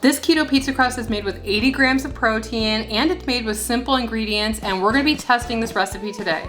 This keto pizza crust is made with 80 grams of protein and it's made with simple ingredients, and we're gonna be testing this recipe today.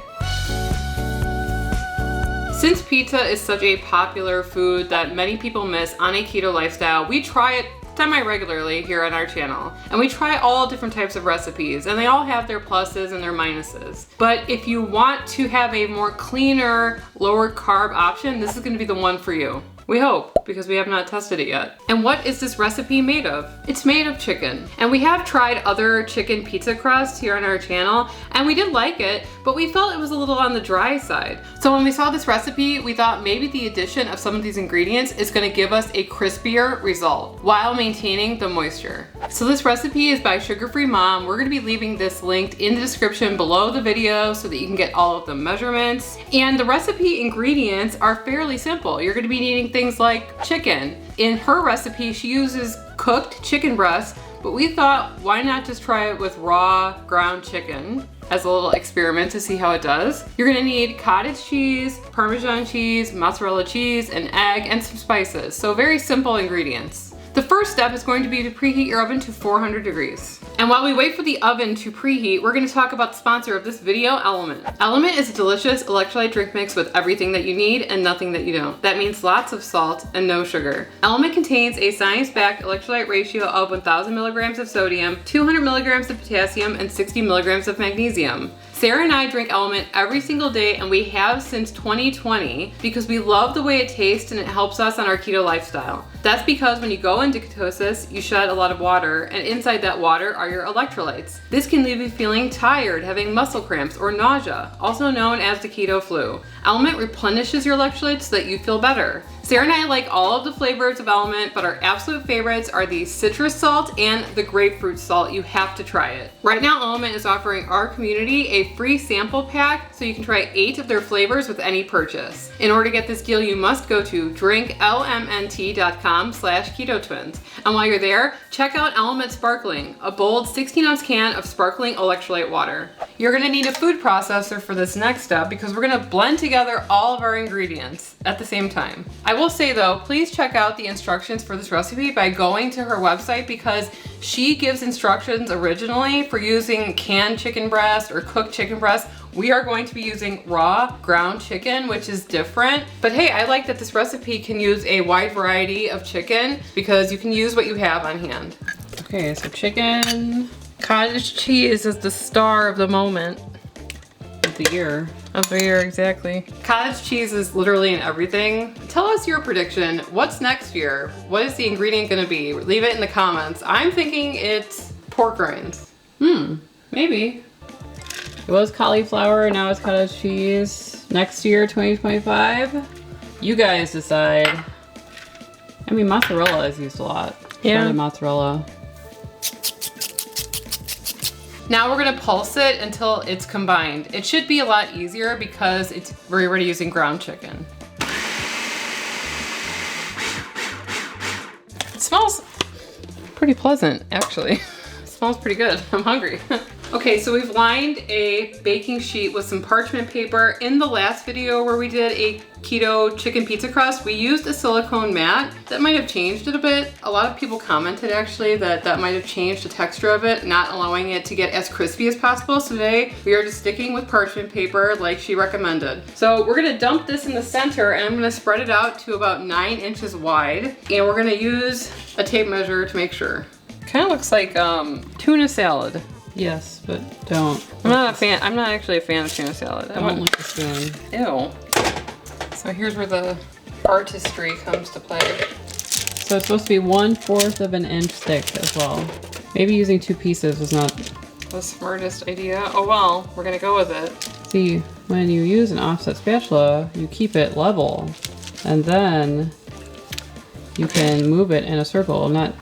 Since pizza is such a popular food that many people miss on a keto lifestyle, we try it semi-regularly here on our channel, and we try all different types of recipes, and they all have their pluses and their minuses. But if you want to have a more cleaner, lower carb option, this is going to be the one for you. We hope, because we have not tested it yet. And what is this recipe made of? It's made of chicken. And we have tried other chicken pizza crusts here on our channel, and we did like it, but we felt it was a little on the dry side. So when we saw this recipe, we thought maybe the addition of some of these ingredients is gonna give us a crispier result while maintaining the moisture. So this recipe is by Sugar Free Mom. We're gonna be leaving this linked in the description below the video so that you can get all of the measurements. And the recipe ingredients are fairly simple. You're gonna be needing things like chicken. In her recipe, she uses cooked chicken breasts, but we thought, why not just try it with raw ground chicken as a little experiment to see how it does. You're gonna need cottage cheese, Parmesan cheese, mozzarella cheese, an egg, and some spices. So very simple ingredients. The first step is going to be to preheat your oven to 400 degrees. And while we wait for the oven to preheat, we're gonna talk about the sponsor of this video, Element. Element is a delicious electrolyte drink mix with everything that you need and nothing that you don't. That means lots of salt and no sugar. Element contains a science-backed electrolyte ratio of 1,000 milligrams of sodium, 200 milligrams of potassium, and 60 milligrams of magnesium. Sarah and I drink Element every single day, and we have since 2020 because we love the way it tastes and it helps us on our keto lifestyle. That's because when you go into ketosis, you shed a lot of water, and inside that water are your electrolytes. This can leave you feeling tired, having muscle cramps, or nausea, also known as the keto flu. Element replenishes your electrolytes so that you feel better. Sarah and I like all of the flavors of Element, but our absolute favorites are the citrus salt and the grapefruit salt. You have to try it. Right now, Element is offering our community a free sample pack so you can try 8 of their flavors with any purchase. In order to get this deal, you must go to drinklmnt.com/ketotwins. And while you're there, check out Element Sparkling, a bold 16-ounce can of sparkling electrolyte water. You're gonna need a food processor for this next step because we're gonna blend together all of our ingredients at the same time. I will say though, please check out the instructions for this recipe by going to her website because she gives instructions originally for using canned chicken breast or cooked chicken breast. We are going to be using raw ground chicken, which is different. But hey, I like that this recipe can use a wide variety of chicken because you can use what you have on hand. Okay, so chicken. Cottage cheese is the star of the moment. Of the year. Of the year, exactly. Cottage cheese is literally in everything. Tell us your prediction. What's next year? What is the ingredient gonna be? Leave it in the comments. I'm thinking it's pork rinds. Maybe. It was cauliflower, now it's cottage cheese. Next year, 2025, you guys decide. I mean, mozzarella is used a lot. Yeah. Mozzarella. Now we're gonna pulse it until it's combined. It should be a lot easier because we're already using ground chicken. It smells pretty pleasant, actually. It smells pretty good. I'm hungry. Okay, so we've lined a baking sheet with some parchment paper. In the last video where we did a keto chicken pizza crust, we used a silicone mat. That might have changed it a bit. A lot of people commented actually that might have changed the texture of it, not allowing it to get as crispy as possible. So today we are just sticking with parchment paper like she recommended. So we're gonna dump this in the center and I'm gonna spread it out to about 9 inches wide. And we're gonna use a tape measure to make sure. Kind of looks like tuna salad. Yes, but don't. I'm not actually a fan of tuna salad. I don't like the spoon. Ew. So here's where the artistry comes to play. So it's supposed to be 1/4 of an inch thick as well. Maybe using 2 pieces was not the smartest idea. Oh well, we're gonna go with it. See, when you use an offset spatula, you keep it level. And then you can move it in a circle, not...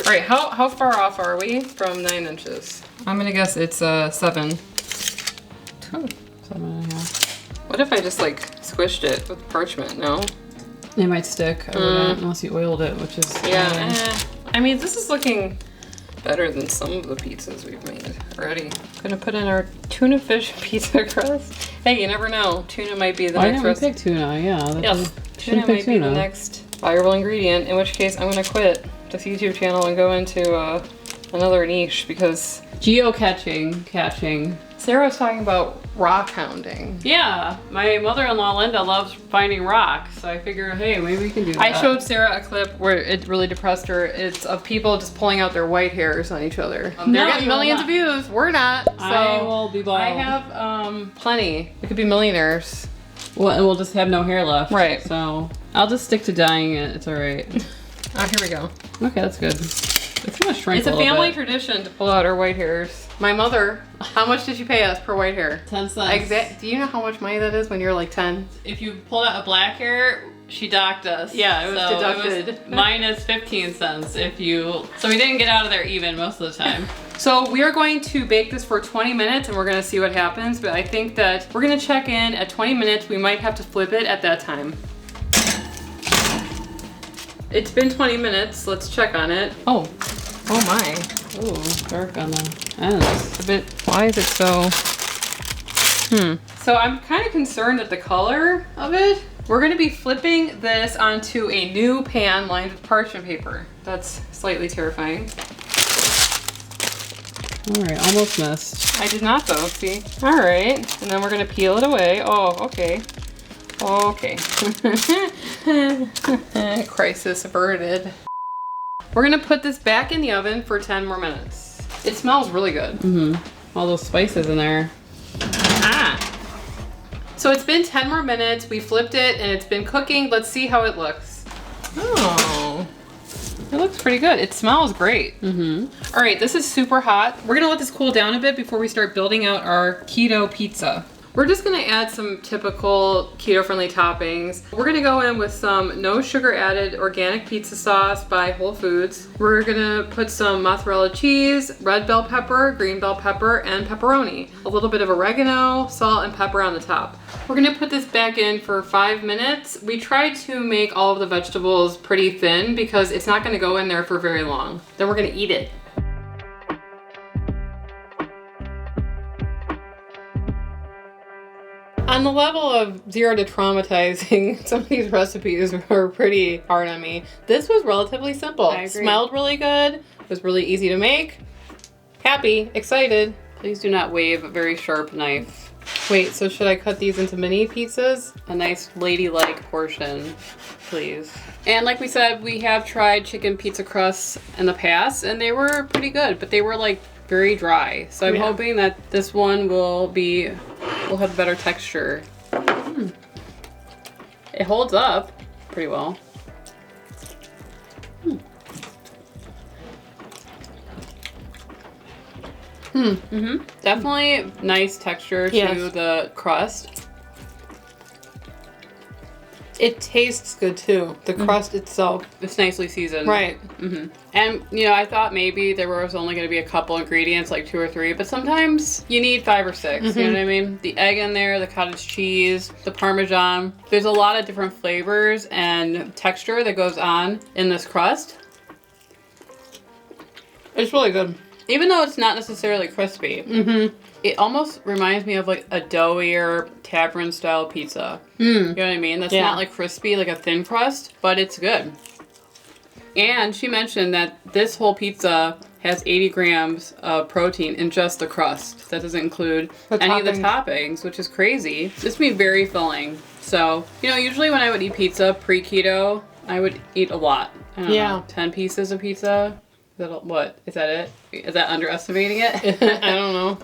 All right, how far off are we from 9 inches? I'm gonna guess it's 7. 7 and a half. What if I just like squished it with parchment? No? It might stick. I wouldn't, unless you oiled it, which is... Yeah, I mean, this is looking better than some of the pizzas we've made already. Gonna put in our tuna fish pizza crust. Hey, you never know. Tuna might be the next recipe. Why didn't we pick tuna? Yeah. Yes, tuna might be the next valuable ingredient, in which case I'm gonna quit this YouTube channel and go into another niche because catching. Sarah was talking about rock hounding. Yeah, my mother-in-law Linda loves finding rocks, so I figured, hey, maybe we can do that. I showed Sarah a clip where it really depressed her. It's of people just pulling out their white hairs on each other. They're getting millions of views. We're not. So I will be bald. I have plenty. We could be millionaires. Well, and we'll just have no hair left. Right. So I'll just stick to dyeing it. It's all right. Oh, here we go. Okay, that's good. It's gonna shrink. It's a family tradition to pull out our white hairs. My mother, how much did she pay us per white hair? 10 cents. Do you know how much money that is when you're like 10? If you pulled out a black hair, she docked us. Yeah, it was deducted. It was minus 15 cents if you. So we didn't get out of there even most of the time. So we are going to bake this for 20 minutes and we're gonna see what happens, but I think that we're gonna check in at 20 minutes. We might have to flip it at that time. It's been 20 minutes. Let's check on it. Oh my. Ooh, dark on the ends. A bit, why is it so? So I'm kind of concerned at the color of it. We're gonna be flipping this onto a new pan lined with parchment paper. That's slightly terrifying. All right, almost missed. I did not though, see? All right, and then we're gonna peel it away. Oh, okay. Okay. Crisis averted. We're gonna put this back in the oven for 10 more minutes. It smells really good. All those spices in there. So it's been 10 more minutes. We flipped it and it's been cooking. Let's see how it looks. Oh, it looks pretty good. It smells great. All right, this is super hot. We're gonna let this cool down a bit before we start building out our keto pizza. We're just gonna add some typical keto-friendly toppings. We're gonna go in with some no sugar added organic pizza sauce by Whole Foods. We're gonna put some mozzarella cheese, red bell pepper, green bell pepper, and pepperoni. A little bit of oregano, salt, and pepper on the top. We're gonna put this back in for 5 minutes. We tried to make all of the vegetables pretty thin because it's not gonna go in there for very long. Then we're gonna eat it. On the level of 0 to traumatizing, some of these recipes were pretty hard on me. This was relatively simple. I agree. Smelled really good, was really easy to make. Happy, excited. Please do not wave a very sharp knife. Wait, so should I cut these into mini pizzas? A nice ladylike portion, please. And like we said, we have tried chicken pizza crusts in the past and they were pretty good, but they were like very dry. So I'm hoping that this one will have better texture. It holds up pretty well. Definitely nice texture to the crust. It tastes good too. The crust itself. It's nicely seasoned. Right. And you know, I thought maybe there was only going to be a couple ingredients, like 2 or 3, but sometimes you need 5 or 6. You know what I mean? The egg in there, the cottage cheese, the Parmesan. There's a lot of different flavors and texture that goes on in this crust. It's really good. Even though it's not necessarily crispy, it almost reminds me of like a doughier tavern style pizza. You know what I mean? That's not like crispy, like a thin crust, but it's good. And she mentioned that this whole pizza has 80 grams of protein in just the crust. That doesn't include any of the toppings, which is crazy. This would be very filling. So, you know, usually when I would eat pizza pre-keto, I would eat a lot. I don't know, 10 pieces of pizza. What? Is that it? Is that underestimating it? I don't know.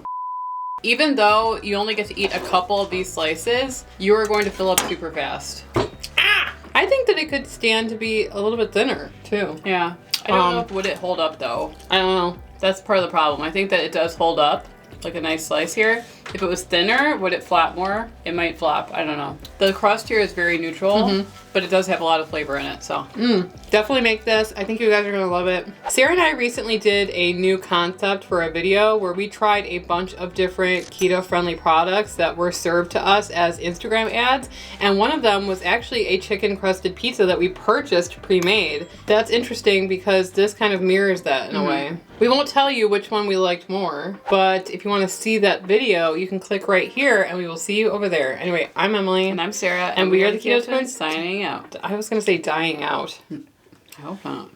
Even though you only get to eat a couple of these slices, you are going to fill up super fast. I think that it could stand to be a little bit thinner too. Yeah. I don't know if would it hold up though. I don't know. That's part of the problem. I think that it does hold up, like a nice slice here. If it was thinner, would it flop more? It might flop. I don't know. The crust here is very neutral, but it does have a lot of flavor in it, so. Definitely make this. I think you guys are gonna love it. Sarah and I recently did a new concept for a video where we tried a bunch of different keto-friendly products that were served to us as Instagram ads, and one of them was actually a chicken-crusted pizza that we purchased pre-made. That's interesting because this kind of mirrors that in a way. We won't tell you which one we liked more, but if you want to see that video, you can click right here and we will see you over there. Anyway, I'm Emily. And I'm Sarah. And we are the Keto Twins signing out. I was gonna say dying out. I hope not.